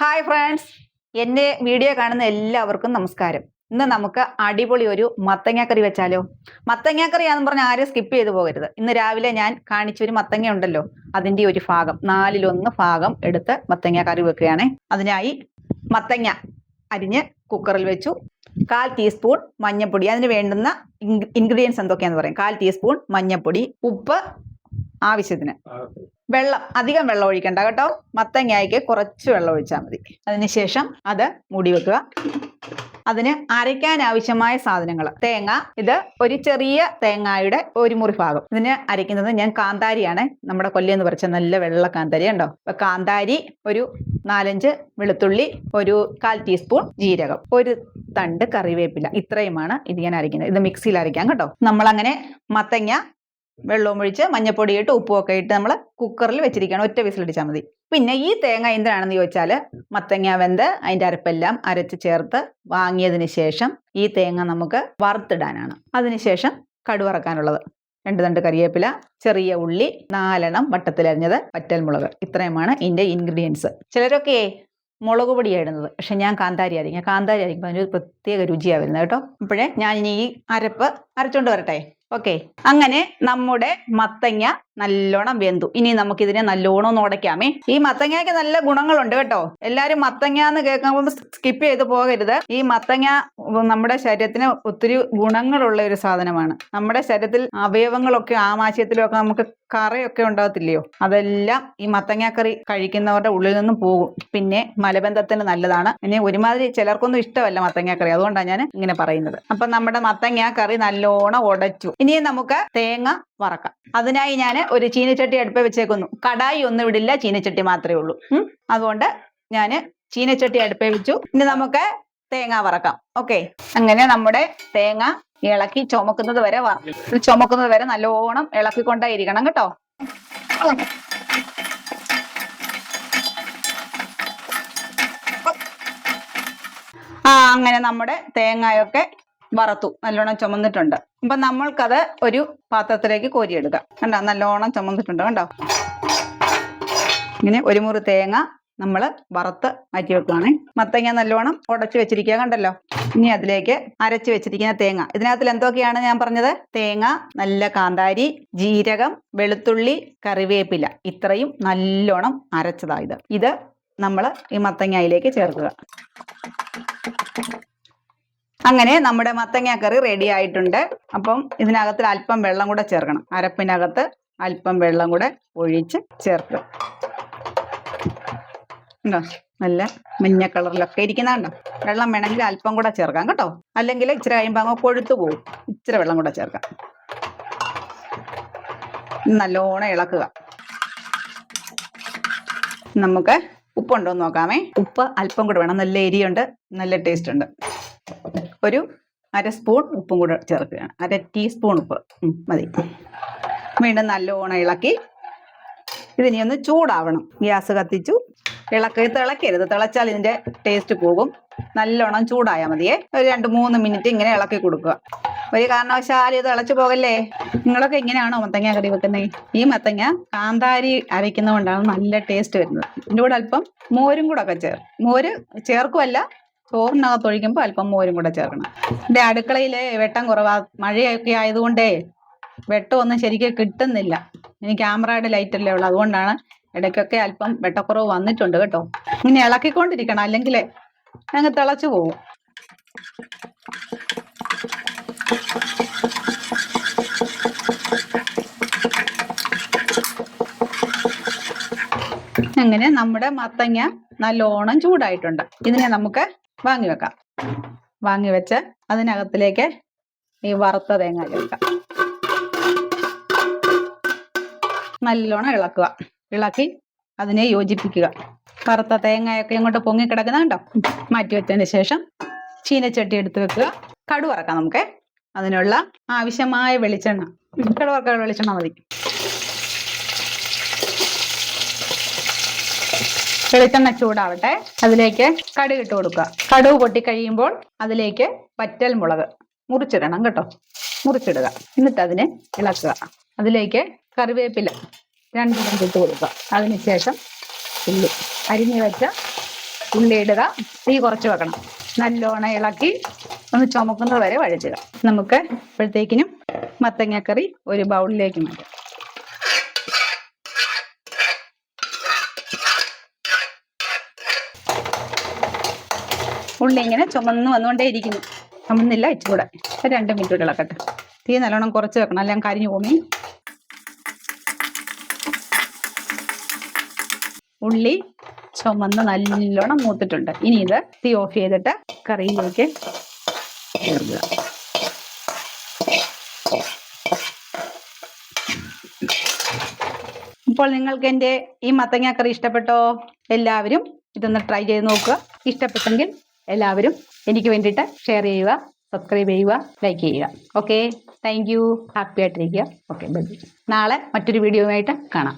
Hi friends, എൻ്റെ video കാണുന്ന എല്ലാവർക്കും നമസ്കാരം. ഇന്ന് നമുക്ക് അടിപൊളി ഒരു മത്തങ്ങാക്കറി വെച്ചാലോ? മത്തങ്ങാക്കറിയാന്ന് പറഞ്ഞാൽ ആരും സ്കിപ്പ് ചെയ്ത് പോകരുത്. ഇന്ന് രാവിലെ ഞാൻ കാണിച്ചൊരു മത്തങ്ങ ഉണ്ടല്ലോ, അതിൻ്റെ ഒരു ഭാഗം 1/4 ഭാഗം എടുത്ത് മത്തങ്ങാക്കറി വെക്കുകയാണേ. അതിനായി മത്തങ്ങ അരിഞ്ഞ് കുക്കറിൽ വെച്ചു. 1/4 ടീസ്പൂൺ മഞ്ഞൾപ്പൊടി, അതിന് വേണ്ടുന്ന ഇൻഗ്രീഡിയൻസ് എന്തൊക്കെയാന്ന് പറയാം. 1/4 ടീസ്പൂൺ മഞ്ഞൾപ്പൊടി, ഉപ്പ് ആവശ്യത്തിന്, വെള്ളം അധികം വെള്ളം ഒഴിക്കണ്ട കേട്ടോ. മത്തങ്ങയ്ക്ക് കുറച്ച് വെള്ളം ഒഴിച്ചാൽ മതി. അതിനുശേഷം അത് മൂടി വെക്കുക. അതിന് അരയ്ക്കാൻ ആവശ്യമായ സാധനങ്ങൾ: തേങ്ങ, ഇത് ഒരു ചെറിയ തേങ്ങയുടെ 1 മുറി ഭാഗം. ഇതിന് അരയ്ക്കുന്നത് ഞാൻ കാന്താരിയാണ്, നമ്മുടെ കൊല്ലയെന്ന് പറിച്ച നല്ല വെള്ള കാന്താരി ഉണ്ടോ. അപ്പൊ കാന്താരി, ഒരു 4-5 വെളുത്തുള്ളി, ഒരു 1/4 ടീസ്പൂൺ ജീരകം, ഒരു തണ്ട് കറിവേപ്പില, ഇത്രയുമാണ് ഇത് ഞാൻ അരയ്ക്കുന്നത്. ഇത് മിക്സിയിൽ അരയ്ക്കാം കേട്ടോ. നമ്മളങ്ങനെ മത്തങ്ങ വെള്ളവും ഒഴിച്ച് മഞ്ഞപ്പൊടി ഇട്ട് ഉപ്പും ഒക്കെ ഇട്ട് നമ്മൾ കുക്കറിൽ വെച്ചിരിക്കുകയാണ്. ഒറ്റ വിസിലടിച്ചാൽ മതി. പിന്നെ ഈ തേങ്ങ എന്തിനാണെന്ന് ചോദിച്ചാൽ, മത്തങ്ങ വെന്ത് അതിൻ്റെ അരപ്പെല്ലാം അരച്ച് ചേർത്ത് വാങ്ങിയതിന് ശേഷം ഈ തേങ്ങ നമുക്ക് വറുത്തിടാനാണ്. അതിനുശേഷം കടുവറക്കാനുള്ളത് 2 തണ്ട് കറിവേപ്പില, ചെറിയ ഉള്ളി 4 എണ്ണം വട്ടത്തിലരിഞ്ഞത്, വറ്റൽമുളക്, ഇത്രയുമാണ് ഇതിൻ്റെ ഇൻഗ്രീഡിയൻസ്. ചിലരൊക്കെ മുളക് പൊടിയാണ് ഇടുന്നത്, പക്ഷെ ഞാൻ കാന്താരി അരിക്കും. കാന്താരി അരിക്കുമ്പോൾ അതിനൊരു പ്രത്യേക രുചിയാണ് വരുന്നത് കേട്ടോ. അപ്പോഴേ ഞാൻ ഇനി ഈ അരപ്പ് അരച്ചോണ്ട് വരട്ടെ. ഓക്കെ, അങ്ങനെ നമ്മുടെ മത്തങ്ങ നല്ലോണം വെന്തു. ഇനി നമുക്കിതിനെ നല്ലോണം ഒന്ന് ഉടയ്ക്കാമേ. ഈ മത്തങ്ങയ്ക്ക് നല്ല ഗുണങ്ങളുണ്ട് കേട്ടോ. എല്ലാവരും മത്തങ്ങ എന്ന് കേൾക്കുമ്പോൾ സ്കിപ്പ് ചെയ്ത് പോകരുത്. ഈ മത്തങ്ങ നമ്മുടെ ശരീരത്തിന് ഒത്തിരി ഗുണങ്ങളുള്ള ഒരു സാധനമാണ്. നമ്മുടെ ശരീരത്തിൽ അവയവങ്ങളൊക്കെ ആമാശയത്തിലും ഒക്കെ നമുക്ക് കറയൊക്കെ ഉണ്ടാകത്തില്ലയോ, അതെല്ലാം ഈ മത്തങ്ങാക്കറി കഴിക്കുന്നവരുടെ ഉള്ളിൽ നിന്നും പോകും. പിന്നെ മലബന്ധത്തിന് നല്ലതാണ്. ഇനി ഒരുമാതിരി ചിലർക്കൊന്നും ഇഷ്ടമല്ല മത്തങ്ങാക്കറി, അതുകൊണ്ടാണ് ഞാൻ ഇങ്ങനെ പറയുന്നത്. അപ്പൊ നമ്മുടെ മത്തങ്ങാക്കറി നല്ലോണം ഉടച്ചു. ഇനി നമുക്ക് തേങ്ങ വറക്കാം. അതിനായി ഞാൻ ഒരു ചീനച്ചട്ടി അടുപ്പിൽ വെച്ചേക്കുന്നു. കടായി ഒന്നും ഇടില്ല, ചീനച്ചട്ടി മാത്രമേ ഉള്ളൂ. അതുകൊണ്ട് ഞാൻ ചീനച്ചട്ടി അടുപ്പിൽ വെച്ചു. ഇനി നമുക്ക് തേങ്ങ വറക്കാം. ഓക്കെ, അങ്ങനെ നമ്മുടെ തേങ്ങ ഇളക്കി ചുമക്കുന്നത് വരെ നല്ലോണം ഇളക്കിക്കൊണ്ടായിരിക്കണം കേട്ടോ. അങ്ങനെ നമ്മുടെ തേങ്ങയൊക്കെ വറുത്തു, നല്ലോണം ചുമന്നിട്ടുണ്ട്. അപ്പൊ നമ്മൾക്കത് ഒരു പാത്രത്തിലേക്ക് കോരിയെടുക്കാം. കണ്ടോ, നല്ലോണം ചുമന്നിട്ടുണ്ട് കണ്ടോ. ഇങ്ങനെ 1 മുറി തേങ്ങ നമ്മൾ വറുത്ത് മാറ്റി വെക്കുകയാണ്. മത്തങ്ങ നല്ലോണം ഉടച്ചു വെച്ചിരിക്കുക കണ്ടല്ലോ. ഇനി അതിലേക്ക് അരച്ച് വെച്ചിരിക്കുന്ന തേങ്ങ, ഇതിനകത്തിൽ എന്തൊക്കെയാണ് ഞാൻ പറഞ്ഞത്? തേങ്ങ, നല്ല കാന്താരി, ജീരകം, വെളുത്തുള്ളി, കറിവേപ്പില, ഇത്രയും നല്ലോണം അരച്ചതായത്. ഇത് നമ്മൾ ഈ മത്തങ്ങയിലേക്ക് ചേർക്കുക. അങ്ങനെ നമ്മുടെ മത്തങ്ങാക്കറി റെഡി ആയിട്ടുണ്ട്. അപ്പം ഇതിനകത്തിൽ അല്പം വെള്ളം കൂടെ ചേർക്കണം. അരപ്പിനകത്ത് അല്പം വെള്ളം കൂടെ ഒഴിച്ച് ചേർക്കുക. ഉണ്ടോ, നല്ല മഞ്ഞ കളറിലൊക്കെ ഇരിക്കുന്നുണ്ടോ. വെള്ളം വേണമെങ്കിൽ അല്പം കൂടെ ചേർക്കാം കേട്ടോ, അല്ലെങ്കിൽ ഇച്ചിരി കഴിയുമ്പോൾ അങ്ങ് കൊഴുത്തു പോകും. ഇച്ചിരി വെള്ളം കൂടെ ചേർക്കാം. നല്ലോണം ഇളക്കുക. നമുക്ക് ഉപ്പുണ്ടോ എന്ന് നോക്കാമേ. ഉപ്പ് അല്പം കൂടെ വേണം, നല്ല എരിയുണ്ട്, നല്ല ടേസ്റ്റ് ഉണ്ട്. ഒരു 1/2 സ്പൂൺ ഉപ്പും കൂടെ ചേർക്കുകയാണ്. 1/2 ടീസ്പൂൺ ഉപ്പ് മതി. വീണ്ടും നല്ലോണം ഇളക്കി ഇതിനി ഒന്ന് ചൂടാവണം. ഗ്യാസ് കത്തിച്ചു. തിളക്കരുത്, തിളച്ചാൽ ഇതിന്റെ ടേസ്റ്റ് പോകും. നല്ലോണം ചൂടായാൽ മതിയേ. ഒരു 2-3 മിനിറ്റ് ഇങ്ങനെ ഇളക്കി കൊടുക്കുക. ഒരു കാരണവശാലും ഇത് തിളച്ചു പോകല്ലേ. നിങ്ങളൊക്കെ ഇങ്ങനെയാണോ മത്തങ്ങ കറി വെക്കുന്നത്? ഈ മത്തങ്ങ കാന്താരി അരയ്ക്കുന്നതുകൊണ്ടാണ് നല്ല ടേസ്റ്റ് വരുന്നത്. ഇതിൻ്റെ കൂടെ അല്പം മോരും കൂടെ ഒക്കെ മോര് ചേർക്കുമല്ല, ചോറിനകത്ത് ഒഴിക്കുമ്പോൾ അല്പം മോരും കൂടെ ചേർക്കണം. എൻ്റെ അടുക്കളയിലെ വെട്ടം കുറവാ, മഴയൊക്കെ ആയതുകൊണ്ടേ വെട്ടമൊന്നും ശരിക്കും കിട്ടുന്നില്ല. ഇനി ക്യാമറയുടെ ലൈറ്റല്ലേ ഉള്ളൂ, അതുകൊണ്ടാണ് ഇടയ്ക്കൊക്കെ അല്പം വെട്ടക്കുറവ് വന്നിട്ടുണ്ട് കേട്ടോ. ഇങ്ങനെ ഇളക്കിക്കൊണ്ടിരിക്കണം, അല്ലെങ്കിൽ അങ്ങ് തിളച്ചു പോകും. അങ്ങനെ നമ്മുടെ മത്തങ്ങ നല്ലോണം ചൂടായിട്ടുണ്ട്. ഇതിനെ നമുക്ക് വാങ്ങി വെക്കാം. വാങ്ങി വെച്ച് അതിനകത്തിലേക്ക് ഈ വറുത്ത തേങ്ങ ചേർക്കാം. നല്ലോണം ഇളക്കുക. ഇളക്കി അതിനെ യോജിപ്പിക്കുക. വറുത്ത തേങ്ങയൊക്കെ ഇങ്ങോട്ട് പൊങ്ങി കിടക്കുന്നുണ്ടോ. മാറ്റി വെച്ചതിന് ശേഷം ചീനച്ചട്ടി എടുത്ത് വെക്കുക. കടു വറക്കാം നമുക്ക്. അതിനുള്ള ആവശ്യമായ വെളിച്ചെണ്ണ, കടു വറക്കാൻ വെളിച്ചെണ്ണ മതി. വെളിച്ചെണ്ണ ചൂടാവട്ടെ. അതിലേക്ക് കടുക് ഇട്ട് കൊടുക്കുക. കടുക് പൊട്ടിക്കഴിയുമ്പോൾ അതിലേക്ക് വറ്റൽ മുളക് മുറിച്ചിടണം കേട്ടോ, മുറിച്ചിടുക. എന്നിട്ട് അതിനെ ഇളക്കുക. അതിലേക്ക് കറിവേപ്പില 2 ഇട്ട് കൊടുക്കുക. അതിനുശേഷം ഉള്ളി, അരിഞ്ഞു വെച്ച ഉള്ളി ഇടുക, തീ കുറച്ച് വെക്കണം, നല്ലോണം ഇളക്കി ഒന്ന് ചുമക്കുന്നത് വരെ വഴറ്റുക. നമുക്ക് ഇപ്പോഴത്തേക്കിനും മത്തങ്ങാക്കറി ഒരു ബൗളിലേക്ക് മാറ്റാം. ഉള്ളി ഇങ്ങനെ ചുമന്ന് വന്നുകൊണ്ടേ ഇരിക്കുന്നു, ചുമന്നില്ല ഇച്ചുകൂടെ 2 മിനിറ്റ് കൂടെ ഇളക്കട്ടെ. തീ നല്ലോണം കുറച്ച് വെക്കണം, എല്ലാം കരിഞ്ഞു പോമി. ഉള്ളി ചുമന്ന് നല്ലോണം മൂത്തിട്ടുണ്ട്. ഇനി ഇത് തീ ഓഫ് ചെയ്തിട്ട് കറിയിലേക്ക് ചേർക്കുക. ഇപ്പോൾ നിങ്ങൾക്ക് എൻ്റെ ഈ മത്തങ്ങാക്കറി ഇഷ്ടപ്പെട്ടോ? എല്ലാവരും ഇതൊന്ന് ട്രൈ ചെയ്ത് നോക്കുക. ഇഷ്ടപ്പെട്ടെങ്കിൽ എല്ലാവരും എനിക്ക് വേണ്ടിയിട്ട് ഷെയർ ചെയ്യുക, സബ്സ്ക്രൈബ് ചെയ്യുക, ലൈക്ക് ചെയ്യുക. Okay, thank you. ഹാപ്പി ആയിട്ടിരിക്കുക. Okay, bye. നാളെ മറ്റൊരു വീഡിയോയുമായിട്ട് കാണാം.